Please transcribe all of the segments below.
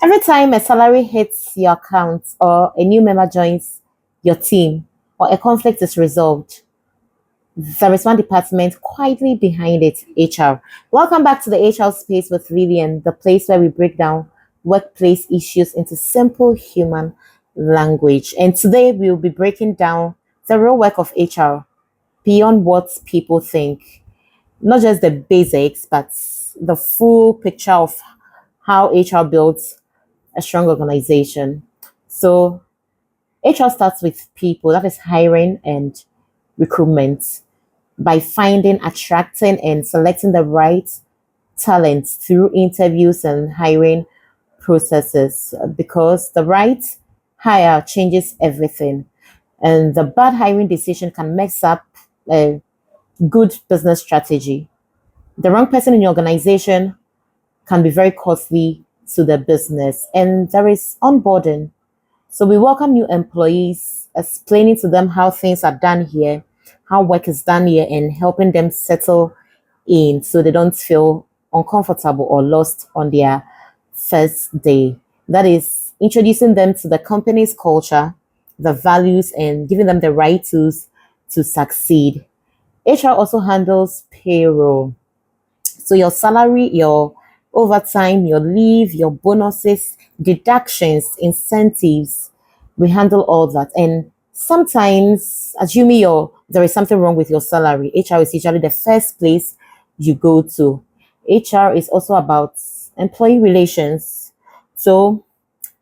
Every time a salary hits your account or a new member joins your team or a conflict is resolved, there is one department quietly behind it, HR. Welcome back to the HR space with Lillian, the place where we break down workplace issues into simple human language. And today we will be breaking down the real work of HR beyond what people think, not just the basics, but the full picture of how HR builds a strong organization. So, HR starts with people, that is hiring and recruitment, by finding, attracting, and selecting the right talent through interviews and hiring processes. Because the right hire changes everything, and the bad hiring decision can mess up a good business strategy. The wrong person in your organization can be very costly to the business. And there is onboarding. So we welcome new employees, explaining to them how things are done here, how work is done here, and helping them settle in so they don't feel uncomfortable or lost on their first day. That is introducing them to the company's culture, the values, and giving them the right tools to succeed. HR also handles payroll. So your salary, your overtime, your leave, your bonuses, deductions, incentives, we handle all that. And sometimes, assuming there is something wrong with your salary, HR is usually the first place you go to. HR is also about employee relations. So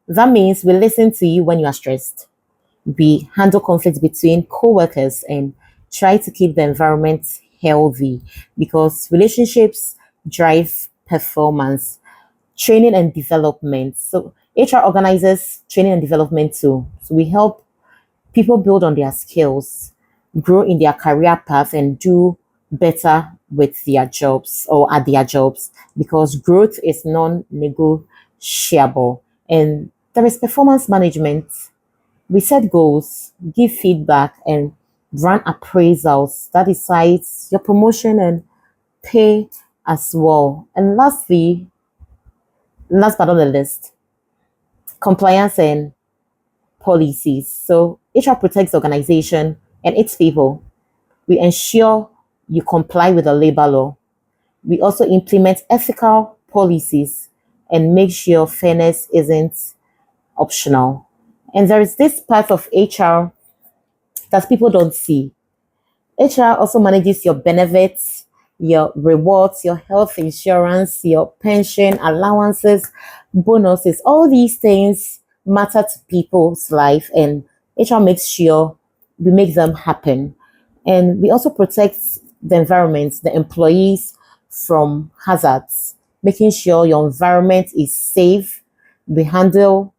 that means we listen to you when you are stressed. We handle conflicts between co-workers and try to keep the environment healthy, because relationships drive performance. Training and development. So HR organizes training and development too. So we help people build on their skills, grow in their career path, and do better with their jobs or at their jobs, because growth is non-negotiable. And there is performance management. We set goals, give feedback, and run appraisals that decides your promotion and pay as well. And last but not the least, compliance and policies. So HR protects the organization and its people. We ensure you comply with the labor law. We also implement ethical policies and make sure fairness isn't optional. And there is this part of HR that people don't see. HR also manages your benefits, your rewards, your health insurance, your pension, allowances, bonuses. All these things matter to people's life, and HR makes sure we make them happen. And we also protect the environment, the employees from hazards, making sure your environment is safe. We handle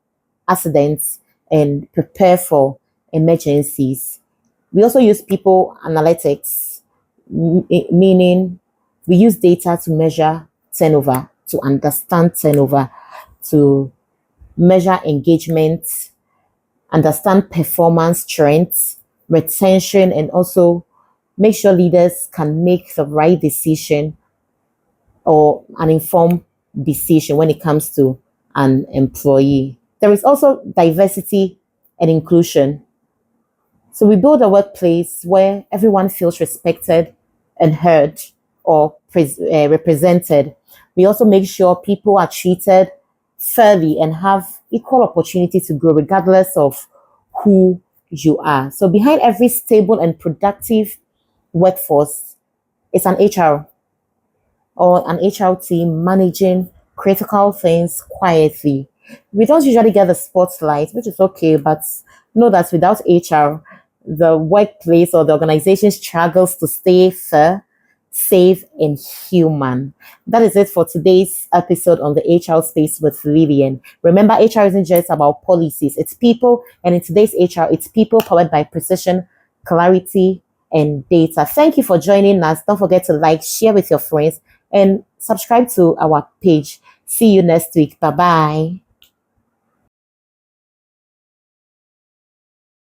accidents and prepare for emergencies. We also use people analytics, meaning we use data to measure turnover, to understand turnover, to measure engagement, understand performance trends, retention, and also make sure leaders can make the right decision or an informed decision when it comes to an employee. There is also diversity and inclusion. So we build a workplace where everyone feels respected and heard or represented. We also make sure people are treated fairly and have equal opportunity to grow regardless of who you are. So behind every stable and productive workforce is an HR or an HR team managing critical things quietly. We don't usually get the spotlight, which is okay, but know that without HR, the workplace or the organization struggles to stay fair, safe, and human. That is it for today's episode on the HR space with Lillian. Remember, HR isn't just about policies, it's people. And in today's HR, it's people powered by precision, clarity, and data. Thank you for joining us. Don't forget to like, share with your friends, and subscribe to our page. See you next week. Bye bye.